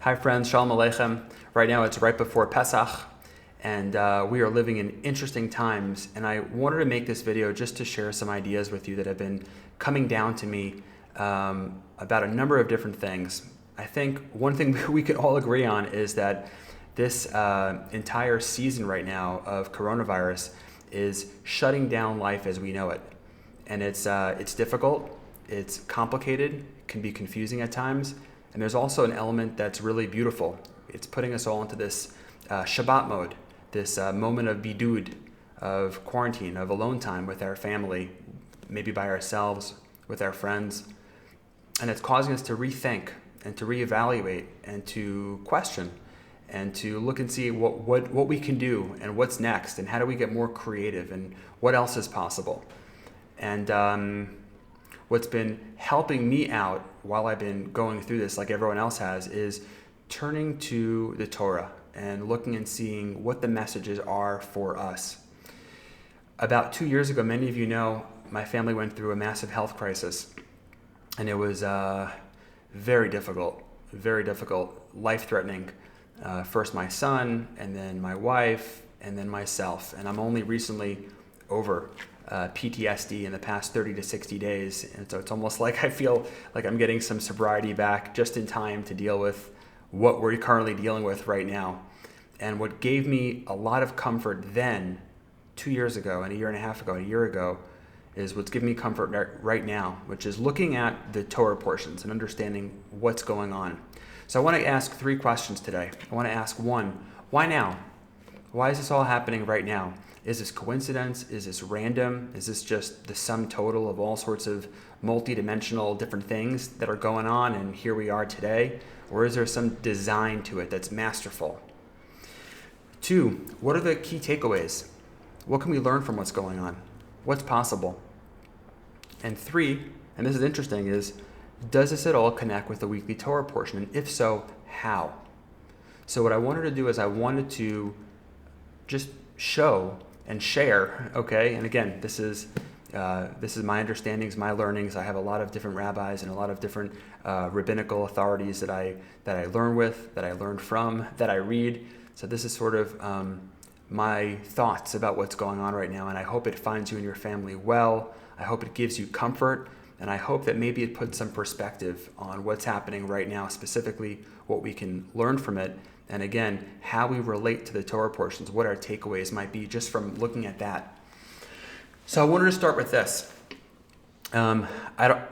Hi friends, Shalom Aleichem. Right now it's right before Pesach, and we are living in interesting times, and I wanted to make this video just to share some ideas with you that have been coming down to me about a number of different things. I think one thing we could all agree on is that this entire season right now of coronavirus is shutting down life as we know it. And it's difficult, it's complicated, can be confusing at times, and there's also an element that's really beautiful. It's putting us all into this Shabbat mode, this moment of bidud, of quarantine, of alone time with our family, maybe by ourselves, with our friends. And it's causing us to rethink and to reevaluate and to question and to look and see what we can do and what's next and how do we get more creative and what else is possible. And what's been helping me out while I've been going through this, like everyone else has, is turning to the Torah and looking and seeing what the messages are for us. About 2 years ago, many of you know, my family went through a massive health crisis, and it was very difficult, life-threatening. First my son, and then my wife, and then myself. And I'm only recently over PTSD in the past 30 to 60 days. And so it's almost like I feel like I'm getting some sobriety back just in time to deal with what we're currently dealing with right now. And what gave me a lot of comfort then, 2 years ago, and a year and a half ago, a year ago, is what's giving me comfort right now, which is looking at the Torah portions and understanding what's going on. So I want to ask 3 questions today. I want to ask 1, why now? Why is this all happening right now? Is this coincidence? Is this random? Is this just the sum total of all sorts of multi-dimensional different things that are going on and here we are today? Or is there some design to it that's masterful? 2, what are the key takeaways? What can we learn from what's going on? What's possible? And 3, and this is interesting, is does this at all connect with the weekly Torah portion? And if so, how? So what I wanted to do is I wanted to just show and share, okay? And again, this is my understandings, my learnings. I have a lot of different rabbis and a lot of different rabbinical authorities that I learn with, that I learn from, that I read. So this is sort of my thoughts about what's going on right now, and I hope it finds you and your family well. I hope it gives you comfort, and I hope that maybe it puts some perspective on what's happening right now, specifically what we can learn from it, and again, how we relate to the Torah portions, what our takeaways might be just from looking at that. So I wanted to start with this. I'm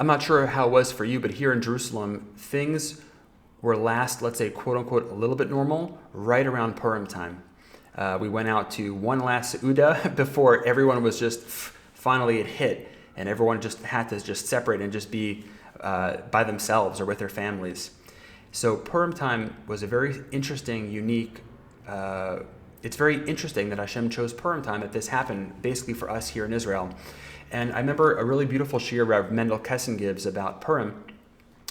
not sure how it was for you, but here in Jerusalem, things were last, let's say, quote unquote, a little bit normal right around Purim time. We went out to one last Seudah before everyone was just, finally it hit, and everyone just had to just separate and just be by themselves or with their families. So Purim time was a very interesting, unique, it's very interesting that Hashem chose Purim time, that this happened basically for us here in Israel. And I remember a really beautiful shiur Rav Mendel Kessen gives about Purim.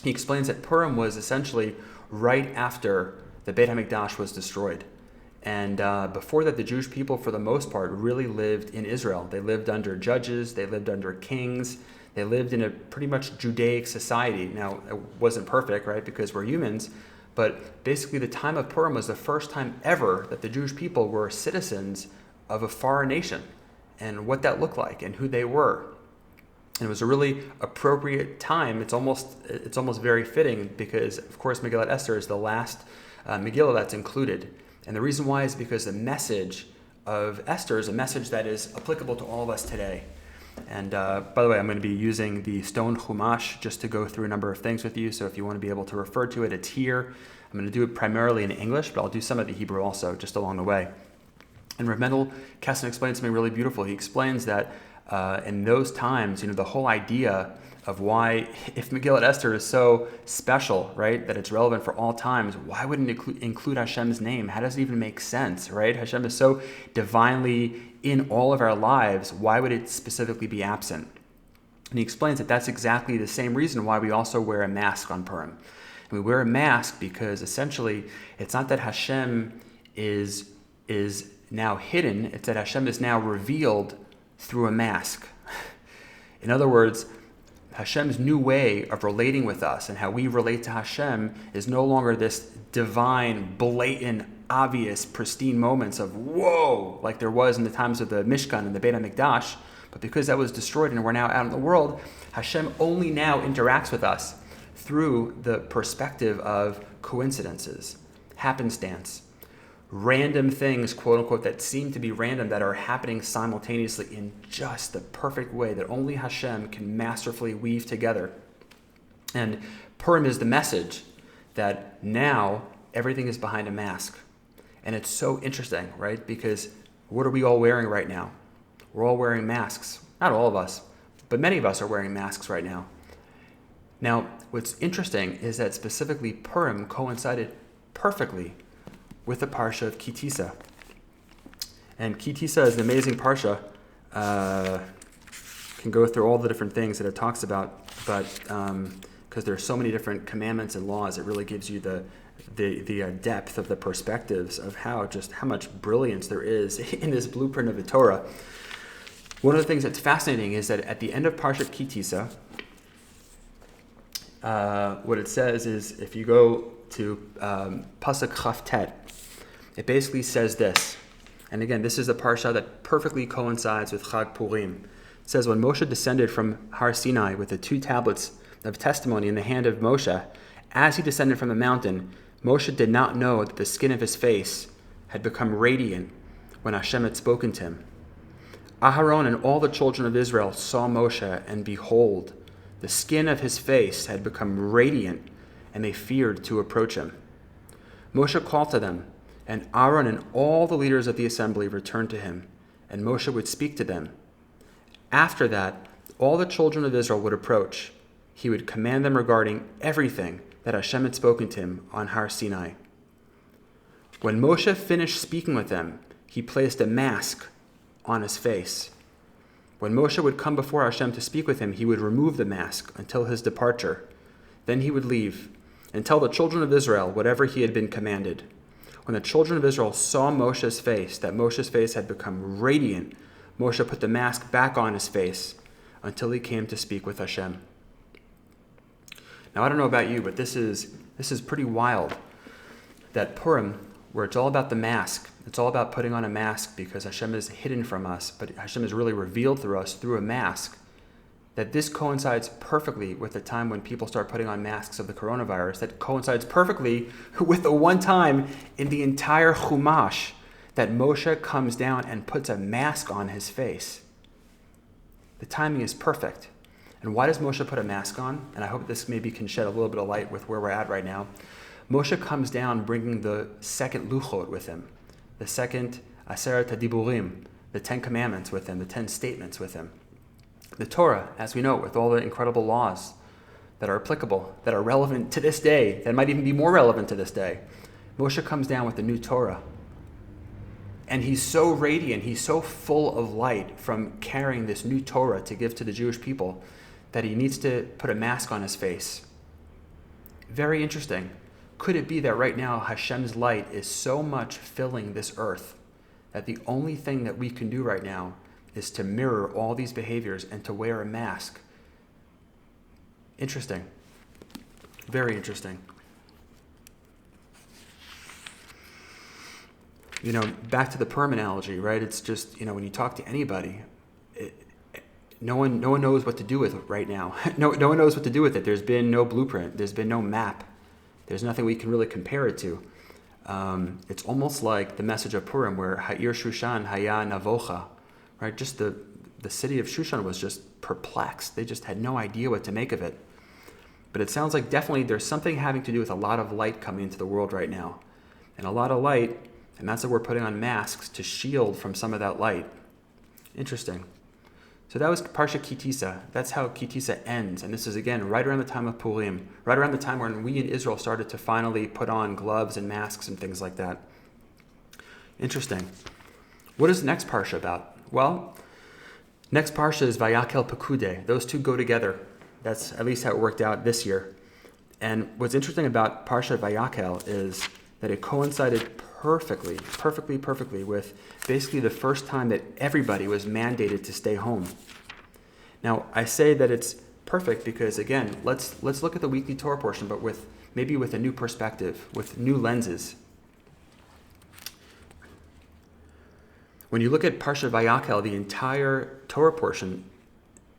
He explains that Purim was essentially right after the Beit HaMikdash was destroyed. And before that, the Jewish people, for the most part, really lived in Israel. They lived under judges, they lived under kings, they lived in a pretty much Judaic society. Now, it wasn't perfect, right, because we're humans, but basically the time of Purim was the first time ever that the Jewish people were citizens of a foreign nation and what that looked like and who they were. And it was a really appropriate time. It's almost very fitting because, of course, Megillat Esther is the last Megillah that's included. And the reason why is because the message of Esther is a message that is applicable to all of us today. And by the way, I'm going to be using the Stone Chumash just to go through a number of things with you. So if you want to be able to refer to it, it's here. I'm going to do it primarily in English, but I'll do some of the Hebrew also just along the way. And Rav Mendel Kessen explains something really beautiful. He explains that in those times, the whole idea of why, if Megillat Esther is so special, right, that it's relevant for all times, why wouldn't it include Hashem's name? How does it even make sense, right? Hashem is so divinely in all of our lives. Why would it specifically be absent? And he explains that that's exactly the same reason why we also wear a mask on Purim. And we wear a mask because essentially it's not that Hashem is now hidden, it's that Hashem is now revealed through a mask. In other words, Hashem's new way of relating with us and how we relate to Hashem is no longer this divine, blatant, obvious, pristine moments of whoa, like there was in the times of the Mishkan and the Beit HaMikdash, but because that was destroyed and we're now out in the world, Hashem only now interacts with us through the perspective of coincidences, happenstance, random things, quote unquote, that seem to be random that are happening simultaneously in just the perfect way that only Hashem can masterfully weave together. And Purim is the message that now everything is behind a mask. And it's so interesting, right? Because what are we all wearing right now? We're all wearing masks. Not all of us, but many of us are wearing masks right now. Now, what's interesting is that specifically Purim coincided perfectly with the parsha of Ki Tisa. And Ki Tisa is an amazing parsha. Can go through all the different things that it talks about, but because there are so many different commandments and laws, it really gives you the depth of the perspectives of how much brilliance there is in this blueprint of the Torah. One of the things that's fascinating is that at the end of Parshat Ki Tisa, what it says is, if you go to Pasuk Chaf Tet, it basically says this. And again, this is a parsha that perfectly coincides with Chag Purim. It says, when Moshe descended from Har Sinai with the 2 tablets of testimony in the hand of Moshe, as he descended from the mountain, Moshe did not know that the skin of his face had become radiant when Hashem had spoken to him. Aharon and all the children of Israel saw Moshe, and behold, the skin of his face had become radiant, and they feared to approach him. Moshe called to them, and Aaron and all the leaders of the assembly returned to him, and Moshe would speak to them. After that, all the children of Israel would approach. He would command them regarding everything that Hashem had spoken to him on Har Sinai. When Moshe finished speaking with them, he placed a mask on his face. When Moshe would come before Hashem to speak with him, he would remove the mask until his departure. Then he would leave and tell the children of Israel whatever he had been commanded. When the children of Israel saw Moshe's face, that Moshe's face had become radiant, Moshe put the mask back on his face until he came to speak with Hashem. Now, I don't know about you, but this is pretty wild. That Purim, where it's all about the mask, it's all about putting on a mask because Hashem is hidden from us, but Hashem is really revealed through us through a mask, that this coincides perfectly with the time when people start putting on masks of the coronavirus. That coincides perfectly with the one time in the entire Chumash that Moshe comes down and puts a mask on his face. The timing is perfect. And why does Moshe put a mask on? And I hope this maybe can shed a little bit of light with where we're at right now. Moshe comes down bringing the second Luchot with him, the second Aseret HaDiburim, the 10 Commandments with him, the 10 statements with him. The Torah, as we know, with all the incredible laws that are applicable, that are relevant to this day, that might even be more relevant to this day. Moshe comes down with the new Torah. And he's so radiant, he's so full of light from carrying this new Torah to give to the Jewish people that he needs to put a mask on his face. Very interesting. Could it be that right now Hashem's light is so much filling this earth that the only thing that we can do right now is to mirror all these behaviors and to wear a mask? Interesting. Very interesting. Back to the Purim analogy, right? It's just, when you talk to anybody, no one knows what to do with it right now. No one knows what to do with it. There's been no blueprint. There's been no map. There's nothing we can really compare it to. It's almost like the message of Purim, where Ha'ir Shushan Haya Navocha, right? Just the city of Shushan was just perplexed. They just had no idea what to make of it. But it sounds like definitely there's something having to do with a lot of light coming into the world right now. And a lot of light, and that's why we're putting on masks to shield from some of that light. Interesting. So that was Parsha Ki Tisa. That's how Ki Tisa ends. And this is, again, right around the time of Purim, right around the time when we in Israel started to finally put on gloves and masks and things like that. Interesting. What is the next Parsha about? Well, next Parsha is Vayakel Pekude. Those two go together. That's at least how it worked out this year. And what's interesting about Parsha Vayakel is that it coincided perfectly with basically the first time that everybody was mandated to stay home. Now, I say that it's perfect because, again, let's look at the weekly Torah portion, but with a new perspective, with new lenses. When you look at Parshat Vayakhel, the entire Torah portion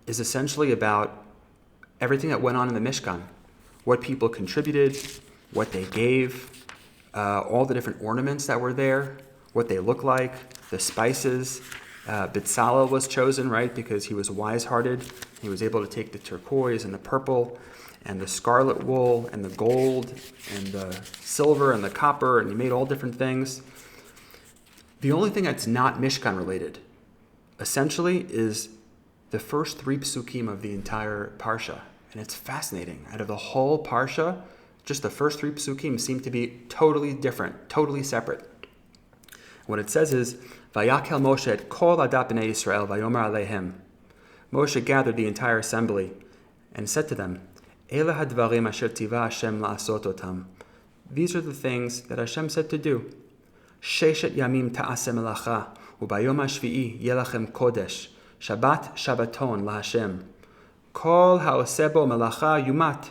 is essentially about everything that went on in the Mishkan, what people contributed, what they gave, all the different ornaments that were there, what they look like, the spices. Bitzalel was chosen, right, because he was wise-hearted. He was able to take the turquoise and the purple and the scarlet wool and the gold and the silver and the copper, and he made all different things. The only thing that's not Mishkan related, essentially, is the first 3 psukim of the entire Parsha. And it's fascinating. Out of the whole Parsha, just the first 3 psukim seem to be totally different, totally separate. What it says is, Vayakhel Moshe et kol adat b'nei Yisrael vayomer alehem. Moshe gathered the entire assembly and said to them, Ela hadvarim asher tiva Hashem la'asot otam. These are the things that Hashem said to do. Sheshet yamim ta'aseh melacha, ubayom hashvi'i yelachem kodesh, Shabbat Shabbaton laHashem. Kol ha'oseh bo melacha yumat,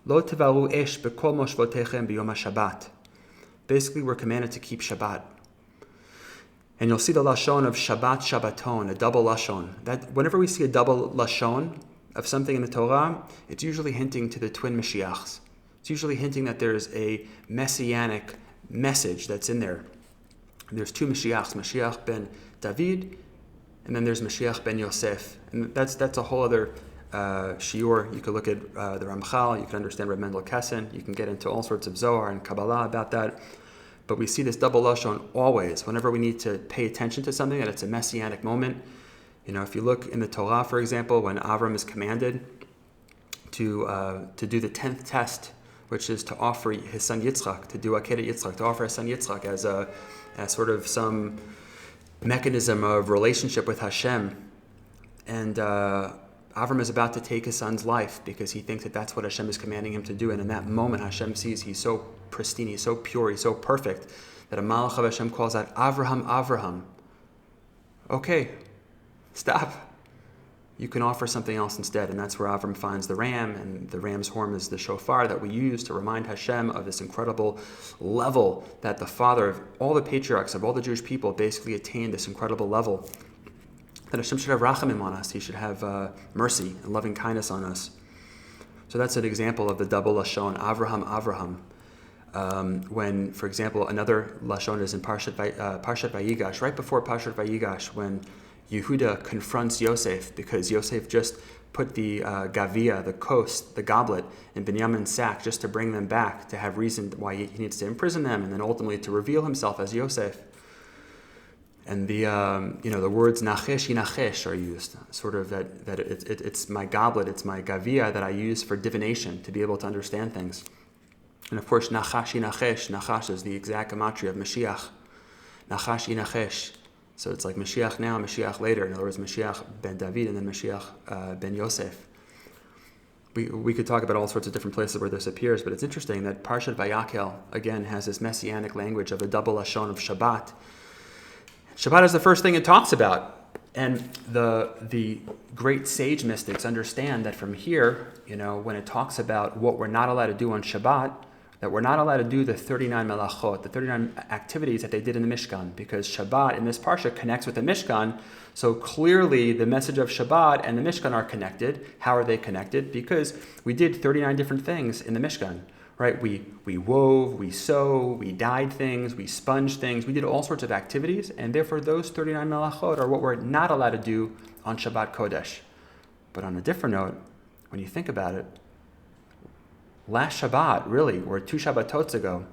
lo tevaru esh bekol moshvotechem b'yom haShabbat. Basically, we're commanded to keep Shabbat. And you'll see the lashon of Shabbat Shabbaton, a double lashon. That whenever we see a double lashon of something in the Torah, it's usually hinting to the twin Mashiachs. It's usually hinting that there's a messianic message that's in there. There's 2 Mashiachs, Mashiach ben David, and then there's Mashiach ben Yosef. And that's a whole other shiur. You could look at the Ramchal, you can understand Reb Mendel Kessen, you can get into all sorts of Zohar and Kabbalah about that. But we see this double lashon always, whenever we need to pay attention to something, that it's a messianic moment. You know, if you look in the Torah, for example, when Avram is commanded to do the 10th test, which is to offer his son Yitzchak, to do Akedat Yitzchak, to offer his son Yitzchak as sort of some mechanism of relationship with Hashem. And Avram is about to take his son's life because he thinks that that's what Hashem is commanding him to do. And in that moment, Hashem sees he's so pristine, he's so pure, he's so perfect, that a Malach of Hashem calls out, Avraham, Avraham. Okay, stop. You can offer something else instead. And that's where Avram finds the ram, and the ram's horn is the shofar that we use to remind Hashem of this incredible level that the father of all the patriarchs, of all the Jewish people, basically attained this incredible level. That Hashem should have rachamim on us. He should have mercy and loving kindness on us. So that's an example of the double lashon, Avraham, Avraham. When, for example, another lashon is in Parshat Vayigash, right before Parshat Vayigash, when Yehuda confronts Yosef because Yosef just put the gavia, the kos, the goblet, in Binyamin's sack just to bring them back, to have reason why he needs to imprison them, and then ultimately to reveal himself as Yosef. And the words nachesh yinachesh are used, sort of that it's my goblet, it's my gavia that I use for divination, to be able to understand things. And of course, nachash yinachesh, nachash is the exact gematria of Mashiach. Nachash yinachesh. So it's like Mashiach now, Mashiach later. In other words, Mashiach ben David and then Mashiach ben Yosef. We could talk about all sorts of different places where this appears, but it's interesting that Parshat Vayakhel, again, has this messianic language of a double lashon of Shabbat. Shabbat is the first thing it talks about. And the great sage mystics understand that from here, when it talks about what we're not allowed to do on Shabbat, that we're not allowed to do the 39 melachot, the 39 activities that they did in the Mishkan, because Shabbat in this parsha connects with the Mishkan. So clearly the message of Shabbat and the Mishkan are connected. How are they connected? Because we did 39 different things in the Mishkan, right? We wove, we sewed, we dyed things, we sponged things, we did all sorts of activities, and therefore those 39 melachot are what we're not allowed to do on Shabbat Kodesh. But on a different note, when you think about it, last Shabbat, really, or 2 Shabbatot ago,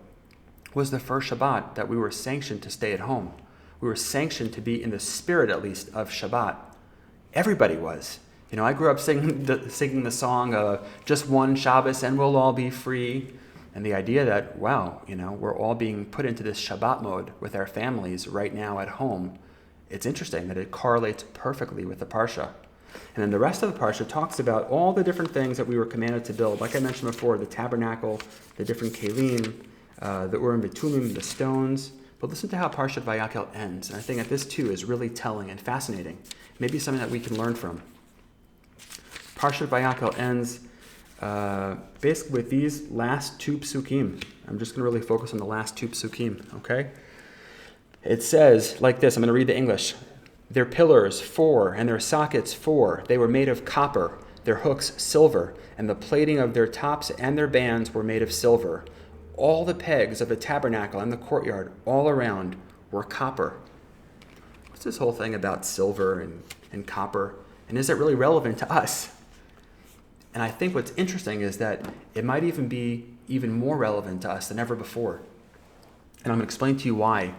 was the first Shabbat that we were sanctioned to stay at home. We were sanctioned to be in the spirit, at least, of Shabbat. Everybody was. I grew up singing the song, just one Shabbos and we'll all be free. And the idea that, wow, we're all being put into this Shabbat mode with our families right now at home. It's interesting that it correlates perfectly with the Parsha. And then the rest of the Parsha talks about all the different things that we were commanded to build. Like I mentioned before, the tabernacle, the different kelim, the Urim Betumim, the stones. But listen to how Parshat Vayakhel ends. And I think that this too is really telling and fascinating. Maybe something that we can learn from. Parshat Vayakhel ends basically with these last two psukim. I'm just going to really focus on the last two psukim, okay? It says like this, I'm going to read the English. Their pillars, 4, and their sockets, 4. They were made of copper, their hooks, silver, and the plating of their tops and their bands were made of silver. All the pegs of the tabernacle and the courtyard all around were copper. What's this whole thing about silver and copper? And is it really relevant to us? And I think what's interesting is that it might even be even more relevant to us than ever before. And I'm going to explain to you why.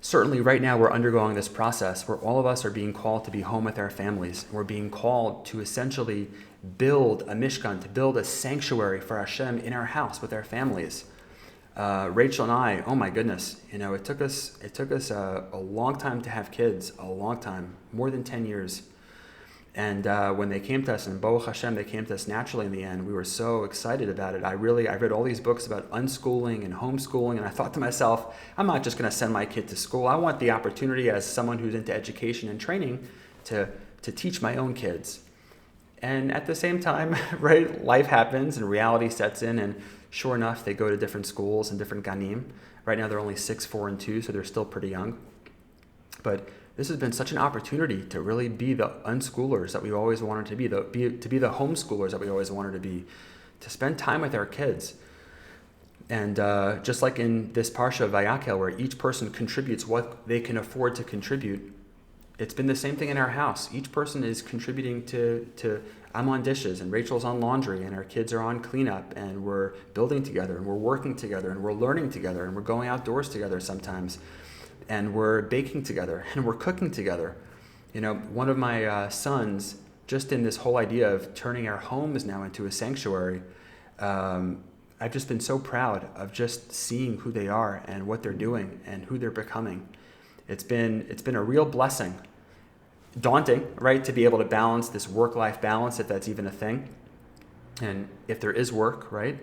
Certainly right now we're undergoing this process where all of us are being called to be home with our families. We're being called to essentially build a mishkan, to build a sanctuary for Hashem in our house with our families. Rachel and I, oh my goodness, it took us a long time to have kids, a long time, more than 10 years. And when they came to us, and Baruch Hashem, they came to us naturally in the end, we were so excited about it. I read all these books about unschooling and homeschooling, and I thought to myself, I'm not just going to send my kid to school. I want the opportunity as someone who's into education and training to teach my own kids. And at the same time, right, life happens and reality sets in, and sure enough, they go to different schools and different ganim. Right now, they're only 6, 4, and 2, so they're still pretty young. But this has been such an opportunity to really be the unschoolers that we always wanted to be, to be the homeschoolers that we always wanted to be, to spend time with our kids. And just like in this Parsha of Vayakhel, where each person contributes what they can afford to contribute, it's been the same thing in our house. Each person is contributing to I'm on dishes, and Rachel's on laundry, and our kids are on cleanup, and we're building together, and we're working together, and we're learning together, and we're going outdoors together sometimes. And we're baking together, and we're cooking together. One of my sons, just in this whole idea of turning our homes now into a sanctuary, I've just been so proud of just seeing who they are and what they're doing and who they're becoming. It's been a real blessing. Daunting, right, to be able to balance this work-life balance, if that's even a thing. And if there is work, right?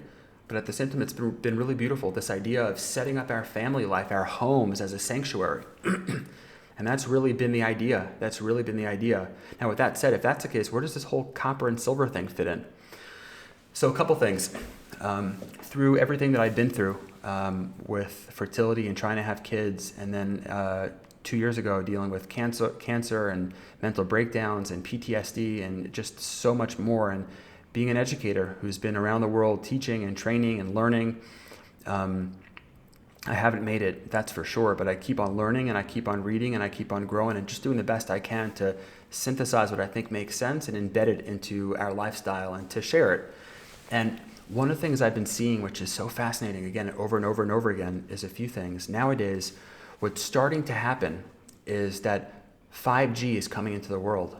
But at the same time, it's been really beautiful, this idea of setting up our family life, our homes as a sanctuary. And that's really been the idea. Now, with that said, if that's the case, where does this whole copper and silver thing fit in? So a couple things. Through everything that I've been through with fertility and trying to have kids, and then 2 years ago dealing with cancer and mental breakdowns and PTSD and just so much more, and being an educator who's been around the world teaching and training and learning, I haven't made it, that's for sure, but I keep on learning and I keep on reading and I keep on growing and just doing the best I can to synthesize what I think makes sense and embed it into our lifestyle and to share it. And one of the things I've been seeing, which is so fascinating, again, over and over and over again, is a few things. Nowadays, what's starting to happen is that 5G is coming into the world.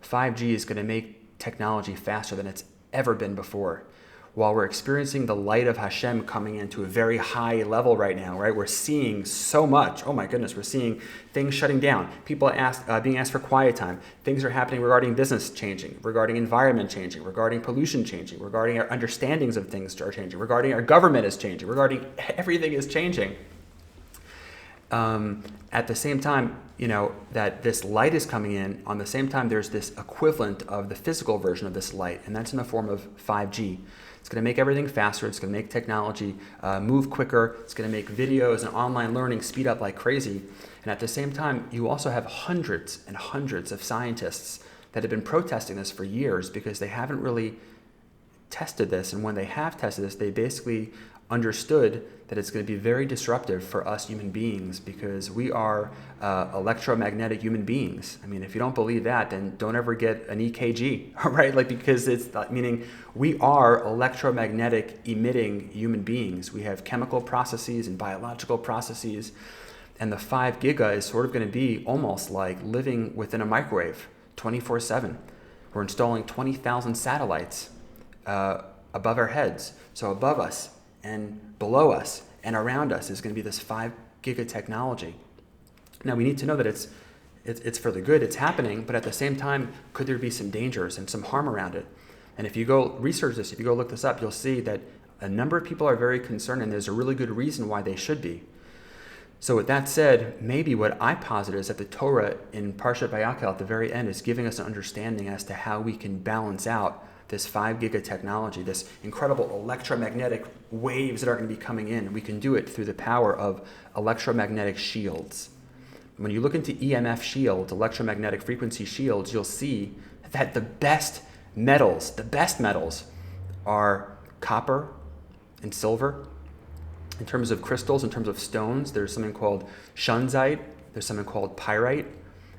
5G is going to make technology faster than it's ever been before. While we're experiencing the light of Hashem coming into a very high level right now, right? We're seeing so much. Oh my goodness, we're seeing things shutting down. People being asked for quiet time. Things are happening regarding business changing, regarding environment changing, regarding pollution changing, regarding our understandings of things are changing, regarding our government is changing, regarding everything is changing. At the same time, that this light is coming in, on the same time there's this equivalent of the physical version of this light, and that's in the form of 5G. It's going to make everything faster. It's going to make technology move quicker. It's going to make videos and online learning speed up like crazy. And at the same time, you also have hundreds and hundreds of scientists that have been protesting this for years because they haven't really tested this. And when they have tested this, they basically understood that it's going to be very disruptive for us human beings because we are electromagnetic human beings. I mean, if you don't believe that, then don't ever get an EKG, right? Because it's meaning we are electromagnetic emitting human beings. We have chemical processes and biological processes, and the 5 giga is sort of going to be almost like living within a microwave 24/7. We're installing 20,000 satellites above our heads. So above us and below us and around us is going to be this 5 giga technology. Now we need to know that it's for the good, it's happening, but at the same time, could there be some dangers and some harm around it? And if you go research this, if you go look this up, you'll see that a number of people are very concerned, and there's a really good reason why they should be. So with that said, maybe what I posit is that the Torah in Parshat Vayakhel at the very end is giving us an understanding as to how we can balance out this 5 giga technology, this incredible electromagnetic waves that are going to be coming in. We can do it through the power of electromagnetic shields. When you look into EMF shields, electromagnetic frequency shields, you'll see that the best metals are copper and silver. In terms of crystals, in terms of stones, there's something called shunzite, there's something called pyrite,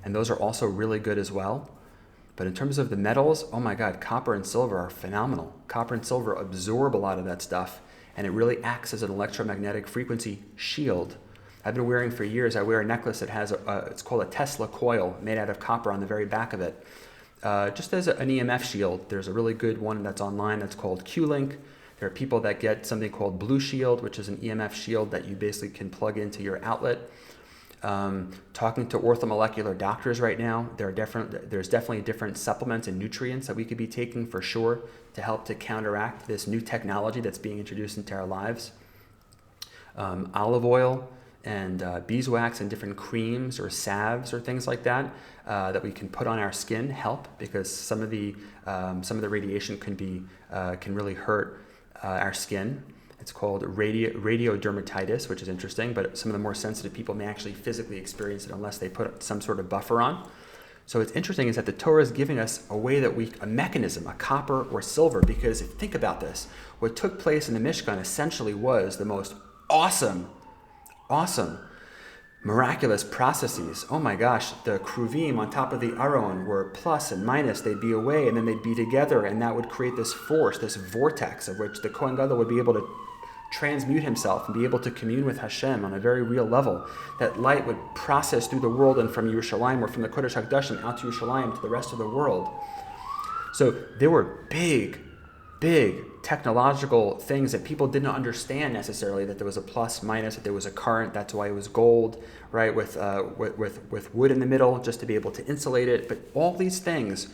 and those are also really good as well. But in terms of the metals, oh my God, copper and silver are phenomenal. Copper and silver absorb a lot of that stuff, and it really acts as an electromagnetic frequency shield. I've been wearing for years, I wear a necklace that has, it's called a Tesla coil made out of copper on the very back of it. Just as an EMF shield, there's a really good one that's online that's called Q-Link. There are people that get something called Blue Shield, which is an EMF shield that you basically can plug into your outlet. Talking to orthomolecular doctors right now, there's definitely different supplements and nutrients that we could be taking for sure to help to counteract this new technology that's being introduced into our lives. Olive oil and beeswax and different creams or salves or things like that that we can put on our skin help, because some of the radiation can really hurt our skin. It's called radiodermatitis, which is interesting, but some of the more sensitive people may actually physically experience it unless they put some sort of buffer on. So what's interesting is that the Torah is giving us a way that a mechanism, a copper or silver, because think about this, what took place in the Mishkan essentially was the most awesome, miraculous processes. Oh my gosh, the kruvim on top of the aron were plus and minus, they'd be away and then they'd be together, and that would create this force, this vortex of which the Kohen Gadol would be able to transmute himself and be able to commune with Hashem on a very real level. That light would process through the world and from Yerushalayim or from the Kodesh HaKodashim out to Yerushalayim to the rest of the world. So there were big technological things that people didn't understand necessarily, that there was a plus minus, that there was a current, that's why it was gold, right, with wood in the middle just to be able to insulate it. But all these things,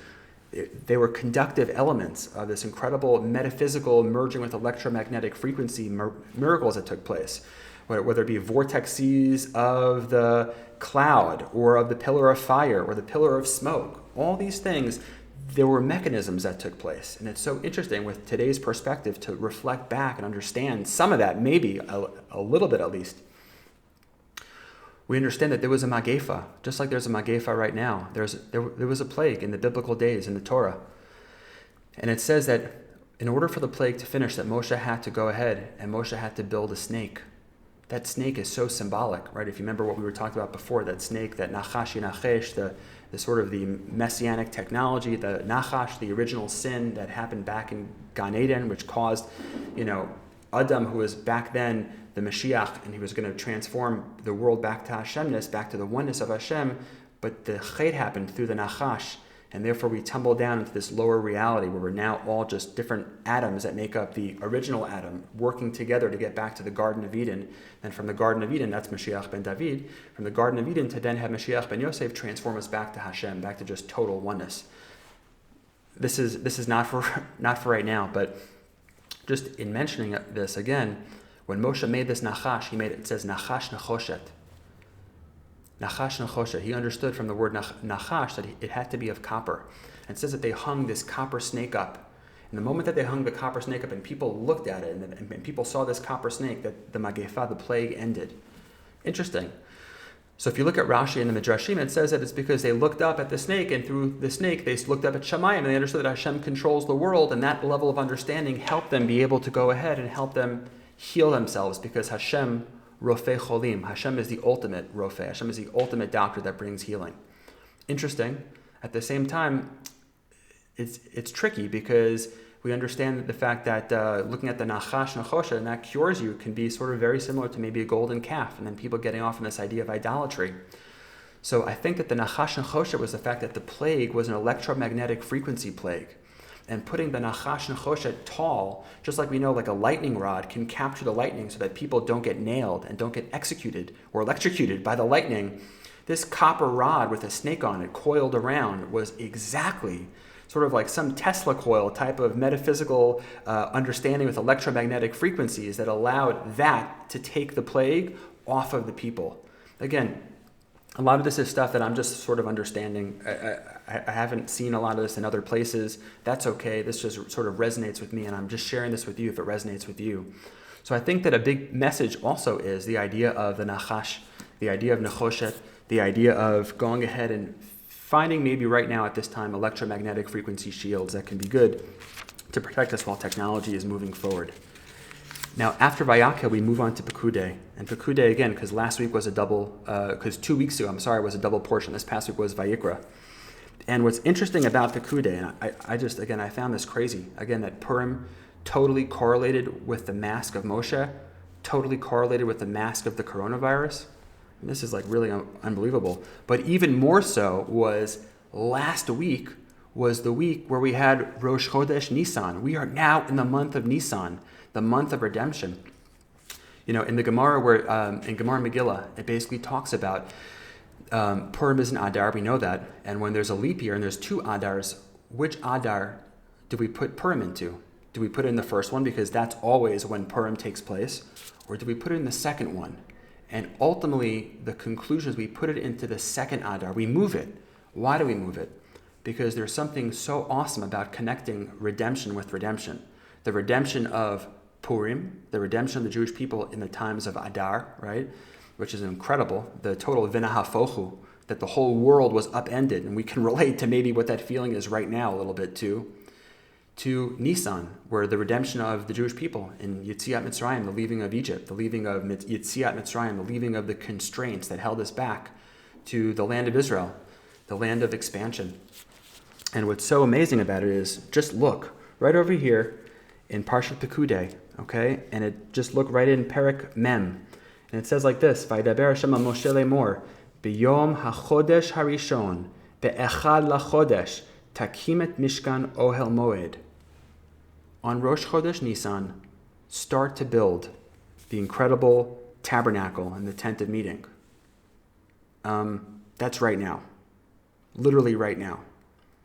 they were conductive elements of this incredible metaphysical merging with electromagnetic frequency miracles that took place, whether it be vortexes of the cloud or of the pillar of fire or the pillar of smoke. All these things, there were mechanisms that took place. And it's so interesting with today's perspective to reflect back and understand some of that, maybe a little bit at least. We understand that there was a magefa, just like there's a magefa right now. There was a plague in the biblical days in the Torah. And it says that in order for the plague to finish, that Moshe had to go ahead and Moshe had to build a snake. That snake is so symbolic, right? If you remember what we were talking about before, that snake, that nachash yinachesh, the sort of the messianic technology, the nachash, the original sin that happened back in Gan Eden, which caused, Adam, who was back then the Mashiach, and he was going to transform the world back to Hashemness, back to the oneness of Hashem, but the chet happened through the nachash, and therefore we tumble down into this lower reality where we're now all just different atoms that make up the original atom, working together to get back to the Garden of Eden. And from the Garden of Eden, that's Mashiach ben David, from the Garden of Eden to then have Mashiach ben Yosef transform us back to Hashem, back to just total oneness. This is not for right now, but just in mentioning this again, when Moshe made this nachash, it says nachash nechoshet. Nachash nechoshet. He understood from the word nachash that it had to be of copper. And it says that they hung this copper snake up. And the moment that they hung the copper snake up and people looked at it and people saw this copper snake, that the magefa, the plague, ended. Interesting. So if you look at Rashi and the Midrashim, it says that it's because they looked up at the snake, and through the snake they looked up at Shamayim, and they understood that Hashem controls the world, and that level of understanding helped them be able to go ahead and help them heal themselves, because Hashem Rofei Cholim, Hashem is the ultimate Rofei, Hashem is the ultimate doctor that brings healing. Interesting. At the same time, it's tricky, because we understand the fact that looking at the nachash nechoshet, and that cures you, can be sort of very similar to maybe a golden calf, and then people getting off on this idea of idolatry. So I think that the nachash nechoshet was the fact that the plague was an electromagnetic frequency plague. And putting the nachash nechoshet tall, just like we know, like a lightning rod can capture the lightning so that people don't get nailed and don't get executed or electrocuted by the lightning. This copper rod with a snake on it coiled around was exactly sort of like some Tesla coil type of metaphysical understanding with electromagnetic frequencies that allowed that to take the plague off of the people. Again, a lot of this is stuff that I'm just sort of understanding. I haven't seen a lot of this in other places. That's okay. This just sort of resonates with me, and I'm just sharing this with you if it resonates with you. So I think that a big message also is the idea of the nachash, the idea of nechoshet, the idea of going ahead and finding maybe right now at this time electromagnetic frequency shields that can be good to protect us while technology is moving forward. Now, after Vayakhel, we move on to Pekudei. And Pekudei, again, because last week was a double, because 2 weeks ago, was a double portion. This past week was Vayikra. And what's interesting about Pekudei, and I found this crazy, again, that Purim totally correlated with the mask of Moshe, totally correlated with the mask of the coronavirus. And this is like really unbelievable. But even more so was last week was the week where we had Rosh Chodesh Nisan. We are now in the month of Nisan, the month of redemption. You know, in the Gemara, in Gemara Megillah, it basically talks about Purim is an Adar, we know that. And when there's a leap year and there's 2 Adars, which Adar do we put Purim into? Do we put it in the first one because that's always when Purim takes place? Or do we put it in the second one? And ultimately, the conclusion is we put it into the second Adar. We move it. Why do we move it? Because there's something so awesome about connecting redemption with redemption. The redemption of Purim, the redemption of the Jewish people in the times of Adar, right? Which is incredible. The total vinahafochu, that the whole world was upended. And we can relate to maybe what that feeling is right now a little bit too. To Nisan, where the redemption of the Jewish people in Yetziat Mitzrayim, the leaving of Egypt, the leaving of Yetziat Mitzrayim, the leaving of the constraints that held us back to the land of Israel, the land of expansion. And what's so amazing about it is, just look right over here in Parshat Pekudei, okay? And it just look right in Perek Mem. And it says like this, Vaydaber Hashem al Moshe lemor, B'yom hachodesh harishon, be'echad lachodesh, takim et mishkan ohel moed. On Rosh Chodesh Nisan, start to build the incredible tabernacle and the tent of meeting. That's right now. Literally right now.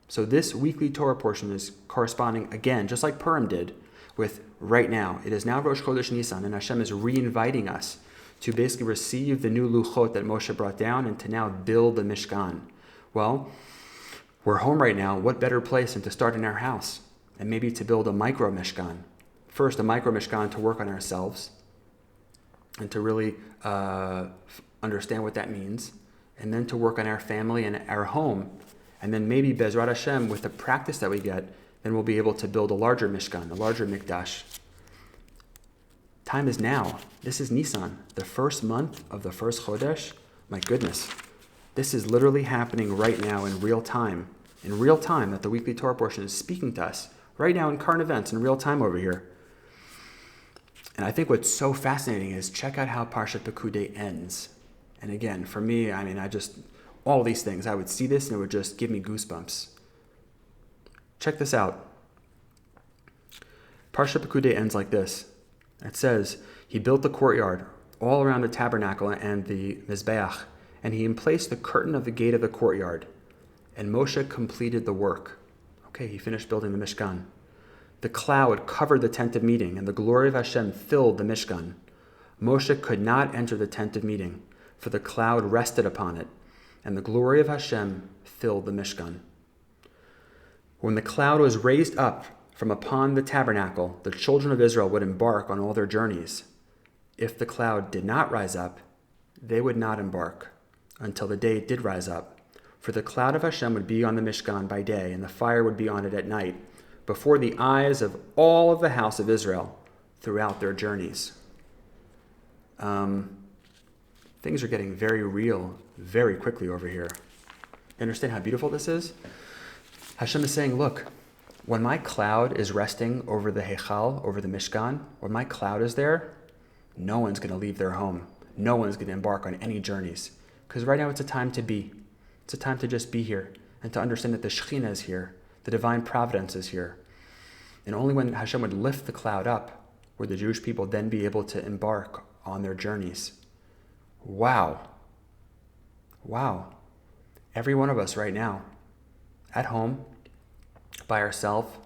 So this weekly Torah portion is corresponding, again, just like Purim did, with right now. It is now Rosh Chodesh Nisan, and Hashem is re-inviting us to basically receive the new luchot that Moshe brought down and to now build the Mishkan. Well, we're home right now. What better place than to start in our house and maybe to build a micro Mishkan? First, a micro Mishkan to work on ourselves and to really understand what that means, and then to work on our family and our home. And then maybe Bezrat Hashem, with the practice that we get, then we'll be able to build a larger Mishkan, a larger Mikdash. Time is now. This is Nisan, the first month of the first Chodesh. My goodness. This is literally happening right now in real time. In real time, that the weekly Torah portion is speaking to us. Right now in current events, in real time over here. And I think what's so fascinating is check out how Parshat Pekudei ends. And again, for me, all these things, I would see this and it would just give me goosebumps. Check this out. Parshat Pekudei ends like this. It says, he built the courtyard all around the tabernacle and the Mizbeach, and he emplaced the curtain of the gate of the courtyard. And Moshe completed the work. Okay, he finished building the Mishkan. The cloud covered the tent of meeting, and the glory of Hashem filled the Mishkan. Moshe could not enter the tent of meeting, for the cloud rested upon it, and the glory of Hashem filled the Mishkan. When the cloud was raised up from upon the tabernacle, the children of Israel would embark on all their journeys. If the cloud did not rise up, they would not embark until the day it did rise up. For the cloud of Hashem would be on the Mishkan by day, and the fire would be on it at night, before the eyes of all of the house of Israel throughout their journeys. Things are getting very real very quickly over here. You understand how beautiful this is? Hashem is saying, look, when my cloud is resting over the Heichal, over the Mishkan, when my cloud is there, no one's going to leave their home. No one's going to embark on any journeys. Because right now it's a time to be. It's a time to just be here and to understand that the Shekhinah is here. The divine providence is here. And only when Hashem would lift the cloud up would the Jewish people then be able to embark on their journeys. Wow. Wow. Every one of us right now, at home, by ourselves,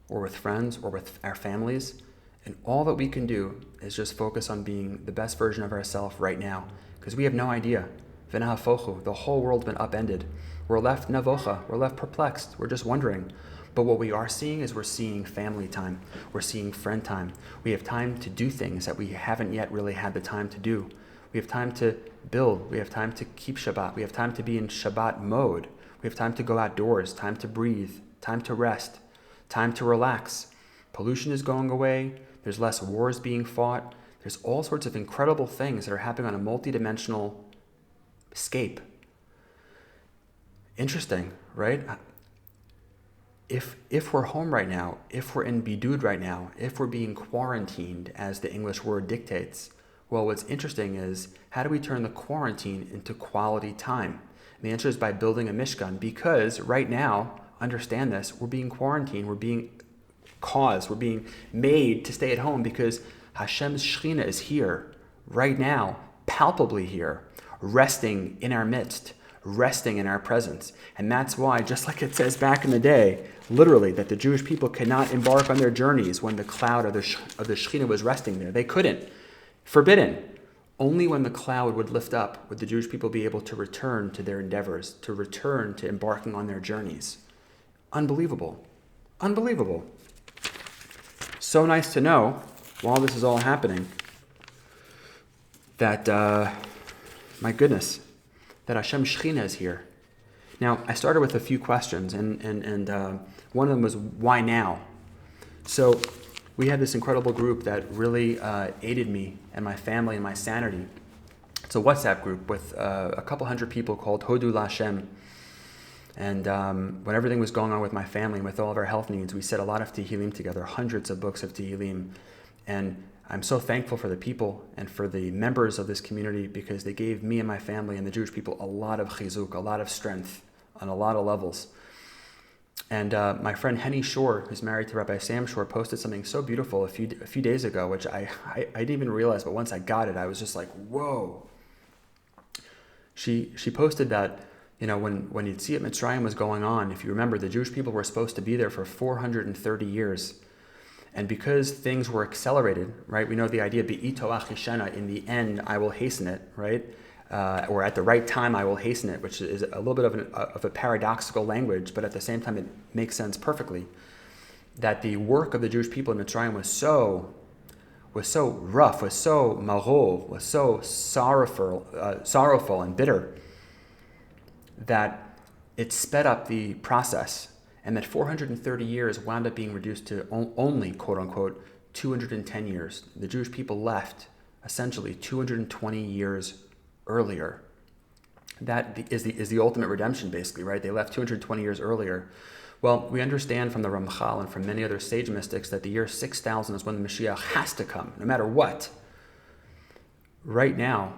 or with friends, or with our families, And all that we can do is just focus on being the best version of ourselves right now, because we have no idea. V'nahafochu, the whole world's been upended. We're left navocha, we're left perplexed, we're just wondering. But what we are seeing is we're seeing family time, we're seeing friend time. We have time to do things that we haven't yet really had the time to do. We have time to build, we have time to keep Shabbat, we have time to be in Shabbat mode. We have time to go outdoors, time to breathe, time to rest, time to relax. Pollution is going away, there's less wars being fought, there's all sorts of incredible things that are happening on a multidimensional scape. Interesting, right? If we're home right now, if we're in bidud right now, if we're being quarantined as the English word dictates, well, what's interesting is how do we turn the quarantine into quality time? And the answer is by building a mishkan, because right now, understand this, we're being quarantined, we're being made to stay at home because Hashem's Shekhinah is here right now, palpably here, resting in our midst, resting in our presence. And that's why, just like it says back in the day, literally, that the Jewish people could not embark on their journeys when the cloud of the Shekhinah was resting there. They couldn't. Forbidden. Only when the cloud would lift up would the Jewish people be able to return to their endeavors, to return to embarking on their journeys. Unbelievable. Unbelievable. So nice to know, while this is all happening, that, my goodness, that Hashem Shekhinah is here. Now, I started with a few questions, and one of them was, why now? So we had this incredible group that really aided me and my family and my sanity. It's a WhatsApp group with a couple hundred people called Hodu LaHashem. And when everything was going on with my family and with all of our health needs, we said a lot of Tehillim together, hundreds of books of Tehillim. And I'm so thankful for the people and for the members of this community, because they gave me and my family and the Jewish people a lot of chizuk, a lot of strength on a lot of levels. And my friend Henny Shore, who's married to Rabbi Sam Shore, posted something so beautiful a few days ago, which I didn't even realize, but once I got it, I was just like, whoa. She posted that, you know, when Yetziat Mitzrayim was going on, if you remember, the Jewish people were supposed to be there for 430 years. And because things were accelerated, right? We know the idea, Be'ito achishena, in the end, I will hasten it, right? Or at the right time, I will hasten it, which is a little bit of a paradoxical language, but at the same time, it makes sense perfectly. That the work of the Jewish people in Mitzrayim was so rough, was so maror, was so sorrowful and bitter, that it sped up the process, and that 430 years wound up being reduced to only, quote unquote, 210 years. The Jewish people left essentially 220 years earlier. That is the ultimate redemption, basically, right? They left 220 years earlier. Well, we understand from the Ramchal and from many other sage mystics that the year 6000 is when the Mashiach has to come, no matter what. Right now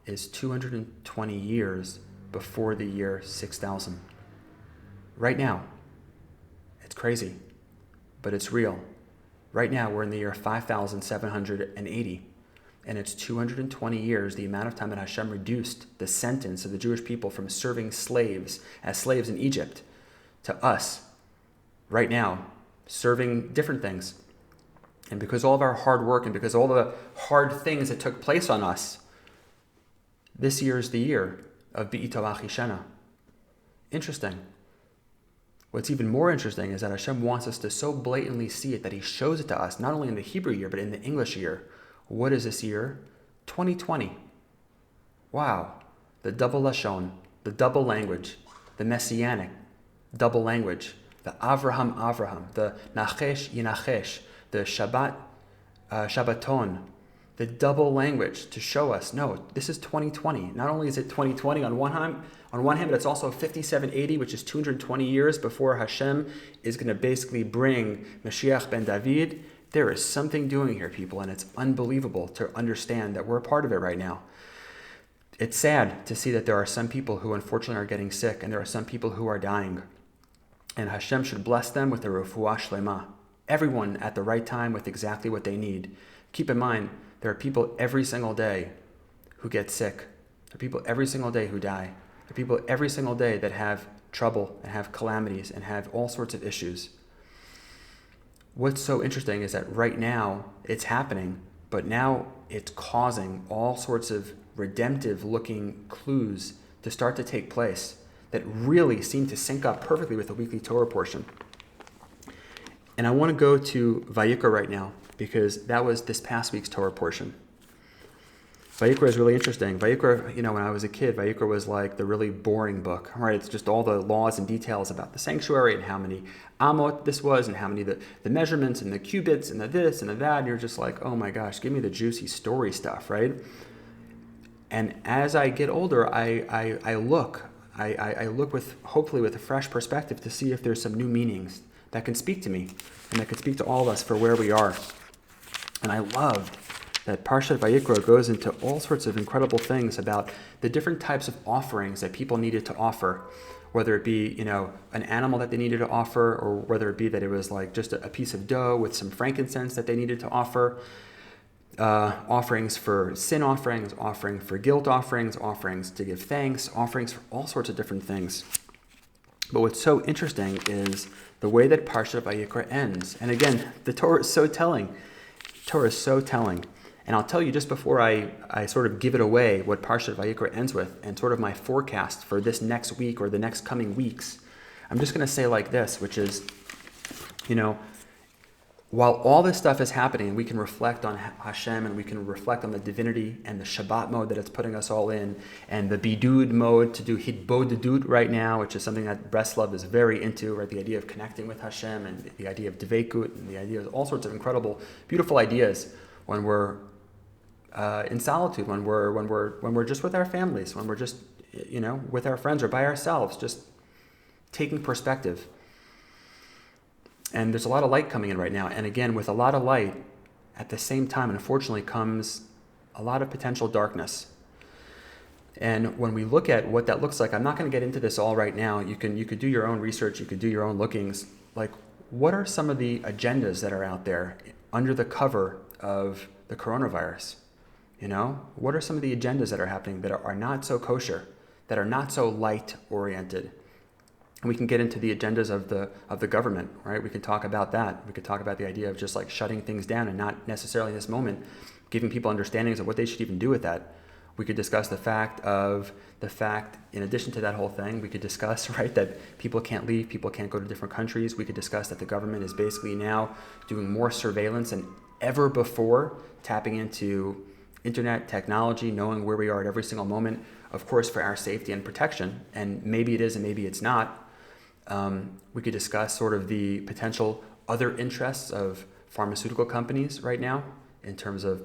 is 220 years before the year 6000. Right now. It's crazy, but it's real. Right now, we're in the year 5780, and it's 220 years, the amount of time that Hashem reduced the sentence of the Jewish people from serving slaves as slaves in Egypt to us, right now, serving different things. And because all of our hard work and because all the hard things that took place on us, this year is the year of Be'ito Achishena. Interesting. What's even more interesting is that Hashem wants us to so blatantly see it that He shows it to us, not only in the Hebrew year, but in the English year. What is this year? 2020. Wow. The double Lashon, the double language, the Messianic double language, the Avraham, the Nachesh Yinachesh, the Shabbaton, the double language to show us, no, this is 2020. Not only is it 2020 on one hand, but it's also 5780, which is 220 years before Hashem is going to basically bring Mashiach ben David. There is something doing here, people, and it's unbelievable to understand that we're a part of it right now. It's sad to see that there are some people who unfortunately are getting sick, and there are some people who are dying. And Hashem should bless them with a refuah shlema. Everyone at the right time with exactly what they need. Keep in mind, there are people every single day who get sick. There are people every single day who die. There are people every single day that have trouble and have calamities and have all sorts of issues. what's so interesting is that right now it's happening, but now it's causing all sorts of redemptive looking clues to start to take place that really seem to sync up perfectly with the weekly Torah portion. And I want to go to Vayikra right now because that was this past week's Torah portion. Vayikra is really interesting. Vayikra, when I was a kid, Vayikra was like the really boring book, right? It's just all the laws and details about the sanctuary and how many amot this was and how many the measurements and the cubits and the this and the that. And you're just like, oh my gosh, give me the juicy story stuff, right? And as I get older, I look with, hopefully with a fresh perspective to see if there's some new meanings that can speak to me and that can speak to all of us for where we are. And I loved that Parshat Vayikra goes into all sorts of incredible things about the different types of offerings that people needed to offer, whether it be, an animal that they needed to offer, or whether it be that it was like just a piece of dough with some frankincense that they needed to offer, offerings for sin offerings, offering for guilt offerings to give thanks, offerings for all sorts of different things. But what's so interesting is the way that Parshat Vayikra ends. And again, the Torah is so telling. And I'll tell you just before I sort of give it away what Parshat Vayikra ends with and sort of my forecast for this next week or the next coming weeks, I'm just going to say like this, which is, while all this stuff is happening, we can reflect on Hashem and we can reflect on the divinity and the Shabbat mode that it's putting us all in, and the Bidud mode to do Hitbodedut right now, which is something that Breslov is very into, right? The idea of connecting with Hashem and the idea of Dveikut and the idea of all sorts of incredible, beautiful ideas when we're in solitude, when we're just with our families, when we're just with our friends or by ourselves, just taking perspective. And there's a lot of light coming in right now. And again, with a lot of light, at the same time, unfortunately, comes a lot of potential darkness. And when we look at what that looks like, I'm not going to get into this all right now. You could do your own research. You could do your own lookings. Like, what are some of the agendas that are out there under the cover of the coronavirus? What are some of the agendas that are happening that are not so kosher, that are not so light-oriented? And we can get into the agendas of the government, right? We can talk about that. We could talk about the idea of just like shutting things down and not necessarily in this moment giving people understandings of what they should even do with that. We could discuss the fact, in addition to that whole thing, we could discuss, right, that people can't leave, people can't go to different countries. We could discuss that the government is basically now doing more surveillance than ever before, tapping into internet technology, knowing where we are at every single moment, of course, for our safety and protection. And maybe it is and maybe it's not. We could discuss sort of the potential other interests of pharmaceutical companies right now in terms of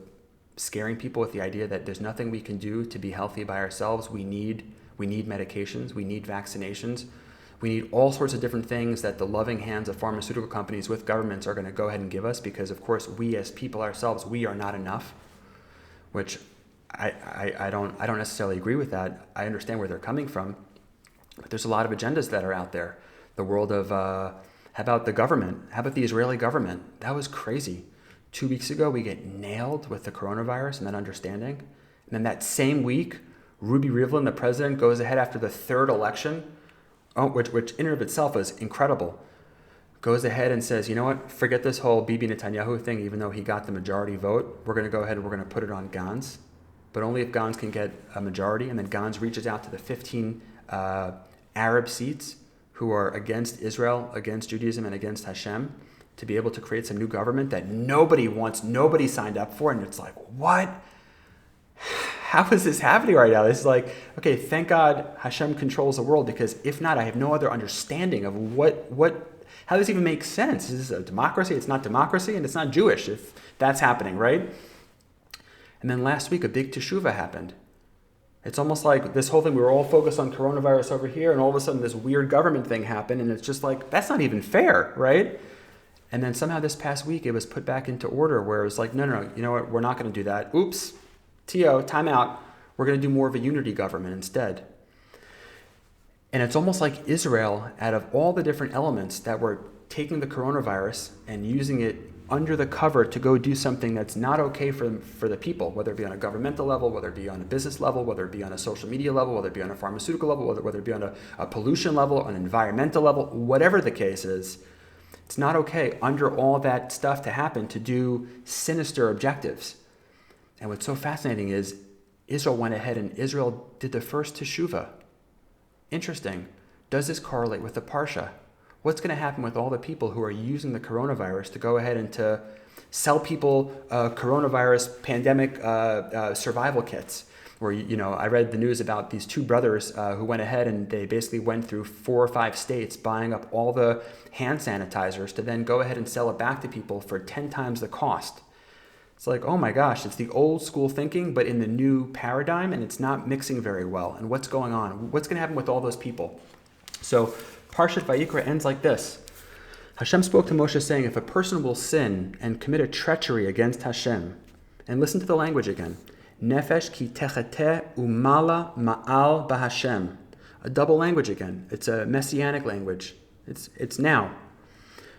scaring people with the idea that there's nothing we can do to be healthy by ourselves. We need medications, we need vaccinations, we need all sorts of different things that the loving hands of pharmaceutical companies with governments are going to go ahead and give us, because of course we as people ourselves, we are not enough, which I don't necessarily agree with that. I understand where they're coming from, but there's a lot of agendas that are out there. The world of, how about the government? How about the Israeli government? That was crazy. 2 weeks ago, we get nailed with the coronavirus and that understanding. And then that same week, Ruby Rivlin, the president, goes ahead after the third election, which in and of itself is incredible, goes ahead and says, you know what, forget this whole Bibi Netanyahu thing, even though he got the majority vote. We're going to go ahead and we're going to put it on Gantz, but only if Gantz can get a majority. And then Gantz reaches out to the 15 Arab seats who are against Israel, against Judaism, and against Hashem, to be able to create some new government that nobody wants, nobody signed up for. And it's like, what? How is this happening right now? This is like, okay, thank God Hashem controls the world, because if not, I have no other understanding of how this even makes sense. Is this a democracy? It's not democracy, and it's not Jewish if that's happening, right? And then last week, a big teshuvah happened. It's almost like this whole thing, we were all focused on coronavirus over here, and all of a sudden this weird government thing happened, and it's just like, that's not even fair, right? And then somehow this past week, it was put back into order where it was like, no, you know what, we're not going to do that. Oops, T.O., time out. We're going to do more of a unity government instead. And it's almost like Israel, out of all the different elements that were taking the coronavirus and using it under the cover to go do something that's not okay for the people, whether it be on a governmental level, whether it be on a business level, whether it be on a social media level, whether it be on a pharmaceutical level, whether it be on a pollution level, an environmental level, whatever the case is, It's not okay under all that stuff to happen to do sinister objectives. And what's so fascinating is Israel went ahead and Israel did the first teshuvah. Interesting. Does this correlate with the Parsha? What's going to happen with all the people who are using the coronavirus to go ahead and to sell people coronavirus pandemic survival kits? Where, I read the news about these two brothers who went ahead and they basically went through 4 or 5 states buying up all the hand sanitizers to then go ahead and sell it back to people for 10 times the cost. It's like, oh my gosh, it's the old school thinking, but in the new paradigm, and it's not mixing very well. And what's going on? What's going to happen with all those people? So Parshat Vayikra ends like this. Hashem spoke to Moshe saying, if a person will sin and commit a treachery against Hashem, and listen to the language again, Nefesh ki techete umala ma'al b'Hashem. A double language again. It's a messianic language. It's now.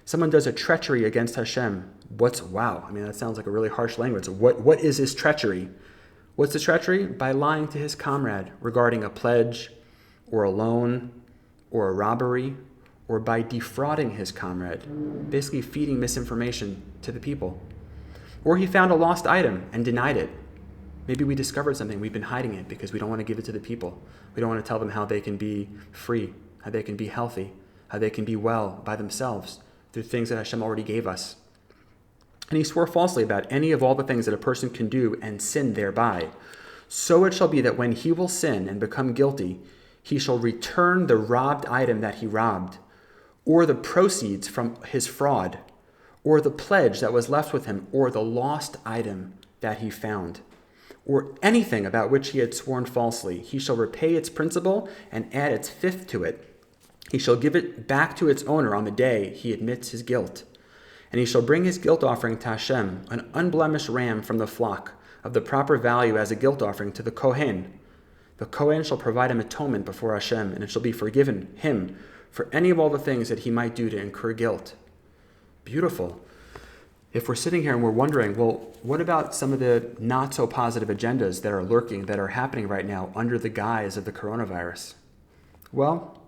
Someone does a treachery against Hashem. Wow. I mean, that sounds like a really harsh language. So what is this treachery? What's the treachery? By lying to his comrade regarding a pledge or a loan or a robbery, or by defrauding his comrade, basically feeding misinformation to the people. Or he found a lost item and denied it. Maybe we discovered something, we've been hiding it because we don't want to give it to the people. We don't want to tell them how they can be free, how they can be healthy, how they can be well by themselves through things that Hashem already gave us. And he swore falsely about any of all the things that a person can do and sin thereby. So it shall be that when he will sin and become guilty, he shall return the robbed item that he robbed, or the proceeds from his fraud, or the pledge that was left with him, or the lost item that he found, or anything about which he had sworn falsely. He shall repay its principal and add its fifth to it. He shall give it back to its owner on the day he admits his guilt. And he shall bring his guilt offering to Hashem, an unblemished ram from the flock, of the proper value as a guilt offering to the Kohen. The Kohen shall provide him atonement before Hashem, and it shall be forgiven him for any of all the things that he might do to incur guilt. Beautiful. If we're sitting here and we're wondering, well, what about some of the not so positive agendas that are lurking, that are happening right now under the guise of the coronavirus? Well,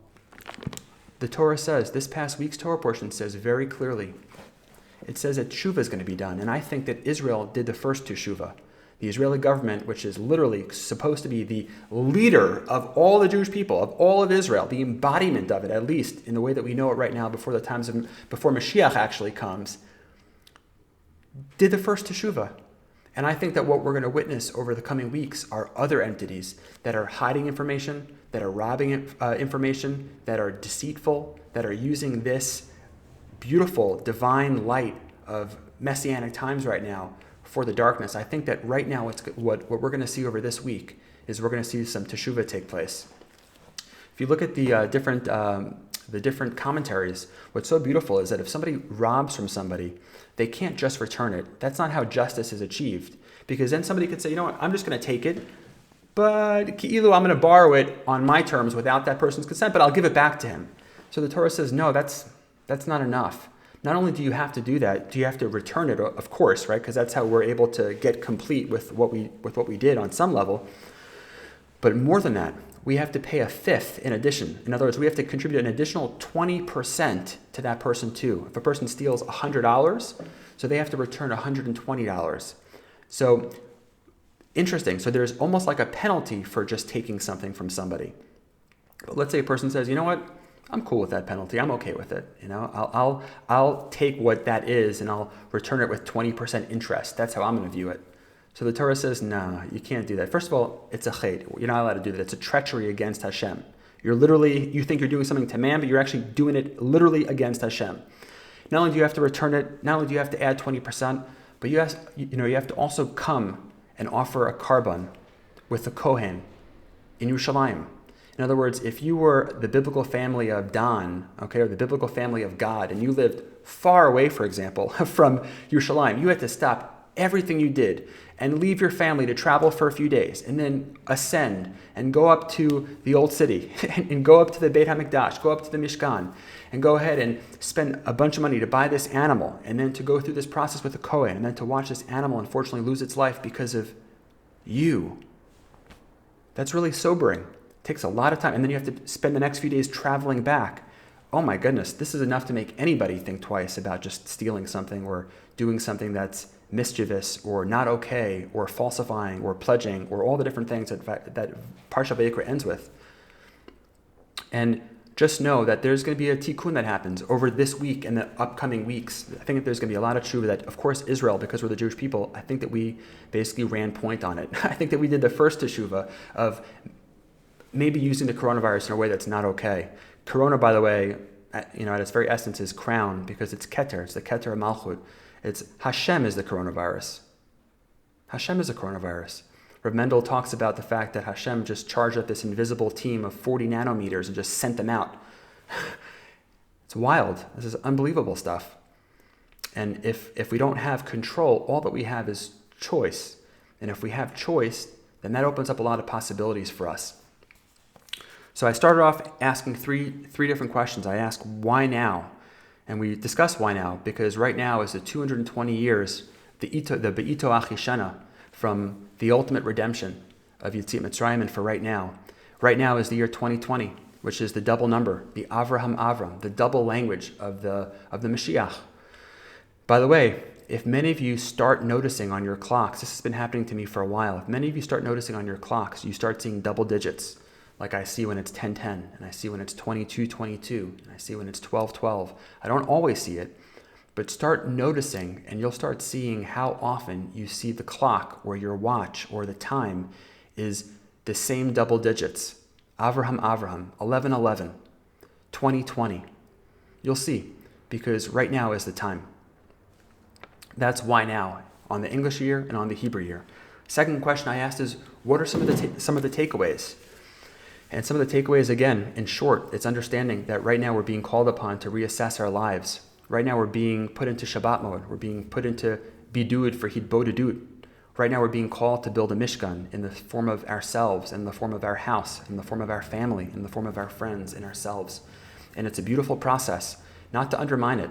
the Torah says, this past week's Torah portion says very clearly, it says that Teshuvah is going to be done. And I think that Israel did the first Teshuvah. The Israeli government, which is literally supposed to be the leader of all the Jewish people, of all of Israel, the embodiment of it, at least in the way that we know it right now before Mashiach actually comes, did the first Teshuvah. And I think that what we're going to witness over the coming weeks are other entities that are hiding information, that are robbing information, that are deceitful, that are using this beautiful divine light of messianic times right now for the darkness. I think that right now what we're going to see over this week is we're going to see some teshuvah take place. If you look at the different commentaries, what's so beautiful is that if somebody robs from somebody, they can't just return it. That's not how justice is achieved. Because then somebody could say, you know what, I'm just going to take it, but ki'ilu, I'm going to borrow it on my terms without that person's consent, but I'll give it back to him. So the Torah says, no, that's not enough. Not only do you have to do that, do you have to return it, of course, right? Because that's how we're able to get complete with what we did on some level. But more than that, we have to pay a fifth in addition. In other words, we have to contribute an additional 20% to that person too. If a person steals $100, so they have to return $120. So interesting. So there's almost like a penalty for just taking something from somebody. But let's say a person says, you know what? I'm cool with that penalty. I'm okay with it. You know, I'll take what that is and I'll return it with 20% interest. That's how I'm going to view it. So the Torah says, no, you can't do that. First of all, it's a chet. You're not allowed to do that. It's a treachery against Hashem. You think you're doing something to man, but you're actually doing it literally against Hashem. Not only do you have to return it, not only do you have to add 20%, but you have to also come and offer a carbon with the Kohen in Yerushalayim. In other words, if you were the biblical family of Dan, okay, or the biblical family of God, and you lived far away, for example, from Yerushalayim, you had to stop everything you did and leave your family to travel for a few days and then ascend and go up to the old city and go up to the Beit HaMikdash, go up to the Mishkan and go ahead and spend a bunch of money to buy this animal and then to go through this process with the Kohen and then to watch this animal unfortunately lose its life because of you. That's really sobering. It takes a lot of time. And then you have to spend the next few days traveling back oh my goodness, this is enough to make anybody think twice about just stealing something or doing something that's mischievous or not okay or falsifying or pledging or all the different things that Parsha Vayikra ends with. And just know that there's going to be a tikkun that happens over this week and the upcoming weeks. I think that there's going to be a lot of tshuva that, of course, Israel, because we're the Jewish people, I think that we basically ran point on it. I think that we did the first teshuva of maybe using the coronavirus in a way that's not okay. Corona, by the way, at its very essence is crown because it's keter. It's the keter of Malchut. It's Hashem is the coronavirus. Hashem is the coronavirus. Rav Mendel talks about the fact that Hashem just charged up this invisible team of 40 nanometers and just sent them out. It's wild. This is unbelievable stuff. And if we don't have control, all that we have is choice. And if we have choice, then that opens up a lot of possibilities for us. So I started off asking three different questions. I asked, why now? And we discussed why now, because right now is the 220 years, the Be'ito Achishana, from the ultimate redemption of Yetziat Mitzrayim, and for right now. Right now is the year 2020, which is the double number, the Avram, the double language of the Mashiach. By the way, if many of you start noticing on your clocks, this has been happening to me for a while, if many of you start noticing on your clocks, you start seeing double digits, like I see when it's 10:10, and I see when it's 22:22, and I see when it's 12:12. I don't always see it, but start noticing, and you'll start seeing how often you see the clock or your watch or the time is the same double digits. Avraham, 11:11, 20:20. You'll see, because right now is the time. That's why now, on the English year and on the Hebrew year. Second question I asked is, what are some of the takeaways? And some of the takeaways, again, in short, it's understanding that right now we're being called upon to reassess our lives. Right now we're being put into Shabbat mode. We're being put into bidud for hitbodedut. Right now we're being called to build a mishkan in the form of ourselves, in the form of our house, in the form of our family, in the form of our friends, in ourselves. And it's a beautiful process, not to undermine it,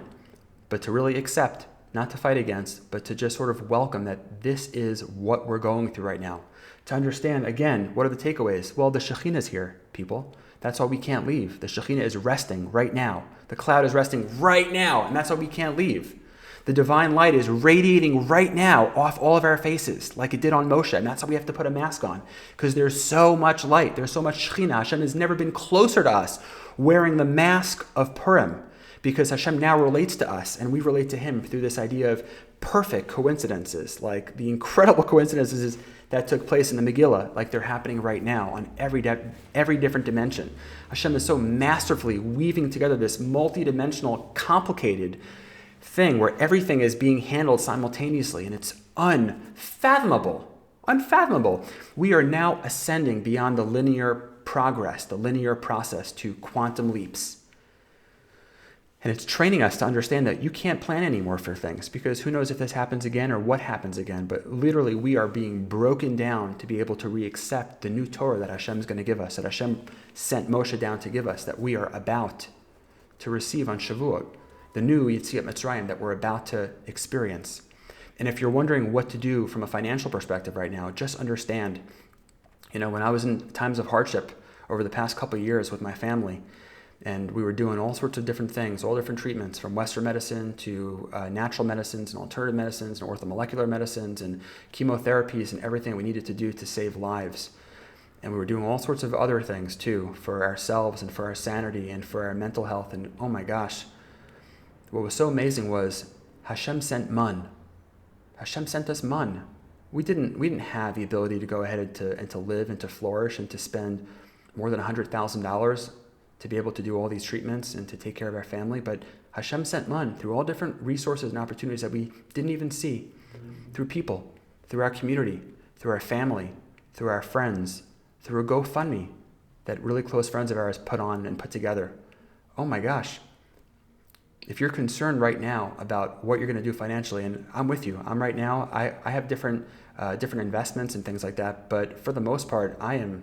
but to really accept, not to fight against, but to just sort of welcome that this is what we're going through right now. To understand, again, what are the takeaways? Well, the Shekhinah is here, people. That's why we can't leave. The Shekhinah is resting right now. The cloud is resting right now, and that's why we can't leave. The divine light is radiating right now off all of our faces, like it did on Moshe, and that's why we have to put a mask on, because there's so much light, there's so much Shekhinah. Hashem has never been closer to us wearing the mask of Purim, because Hashem now relates to us, and we relate to Him through this idea of perfect coincidences, like the incredible coincidences that took place in the Megillah, like they're happening right now on every different dimension. Hashem is so masterfully weaving together this multi-dimensional, complicated thing where everything is being handled simultaneously, and it's unfathomable. We are now ascending beyond the linear progress, the linear process, to quantum leaps. And it's training us to understand that you can't plan anymore for things, because who knows if this happens again or what happens again. But literally, we are being broken down to be able to re-accept the new Torah that Hashem is going to give us, that Hashem sent Moshe down to give us, that we are about to receive on Shavuot, the new Yetziat Mitzrayim that we're about to experience. And if you're wondering what to do from a financial perspective right now, just understand, when I was in times of hardship over the past couple of years with my family, and we were doing all sorts of different things, all different treatments, from Western medicine to natural medicines and alternative medicines and orthomolecular medicines and chemotherapies and everything we needed to do to save lives. And we were doing all sorts of other things too, for ourselves and for our sanity and for our mental health. And oh my gosh, what was so amazing was Hashem sent man. Hashem sent us man. We didn't have the ability to go ahead and to live and to flourish and to spend more than $100,000 to be able to do all these treatments and to take care of our family. But Hashem sent man through all different resources and opportunities that we didn't even see, through people, through our community, through our family, through our friends, through a GoFundMe that really close friends of ours put on and put together. Oh my gosh. If you're concerned right now about what you're going to do financially, and I'm with you, I have different investments and things like that, but for the most part, I'm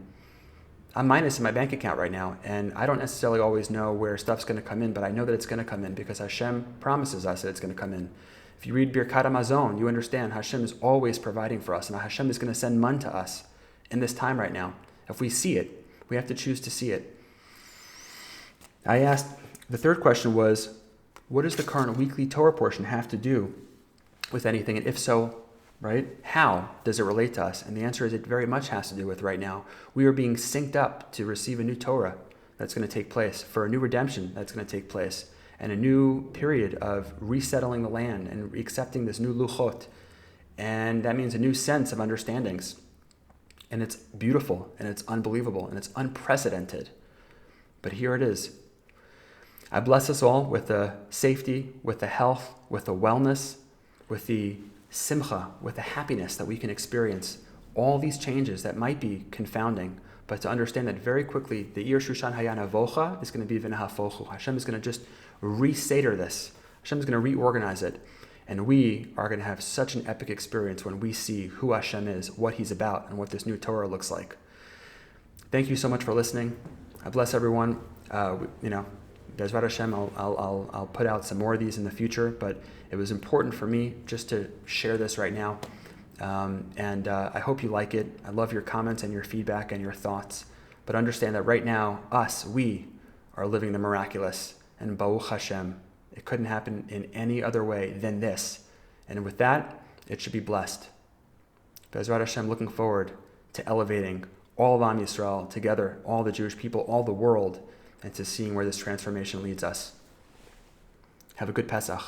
minus in my bank account right now, and I don't necessarily always know where stuff's going to come in, but I know that it's going to come in because Hashem promises us that it's going to come in. If you read Birkat HaMazon, you understand Hashem is always providing for us, and Hashem is going to send man to us in this time right now. If we see it, we have to choose to see it. I asked, The third question was, what does the current weekly Torah portion have to do with anything? And if so, right, how does it relate to us? And the answer is it very much has to do with right now. We are being synced up to receive a new Torah that's going to take place, for a new redemption that's going to take place, and a new period of resettling the land and accepting this new luchot. And that means a new sense of understandings. And it's beautiful, and it's unbelievable, and it's unprecedented. But here it is. I bless us all with the safety, with the health, with the wellness, with the Simcha, with the happiness that we can experience all these changes that might be confounding, but to understand that very quickly the Ir Shushan Hayan Avocha is going to be V'nahafochu. Hashem is going to just reseder this. Hashem is going to reorganize it. And we are going to have such an epic experience when we see who Hashem is, what He's about, and what this new Torah looks like. Thank you so much for listening. I bless everyone. Bezrat Hashem, I'll put out some more of these in the future, but it was important for me just to share this right now. And I hope you like it. I love your comments and your feedback and your thoughts. But understand that right now, we are living the miraculous. And Baruch Hashem, it couldn't happen in any other way than this. And with that, it should be blessed. Bezrat Hashem, looking forward to elevating all of Am Yisrael together, all the Jewish people, all the world, and to seeing where this transformation leads us. Have a good Pesach.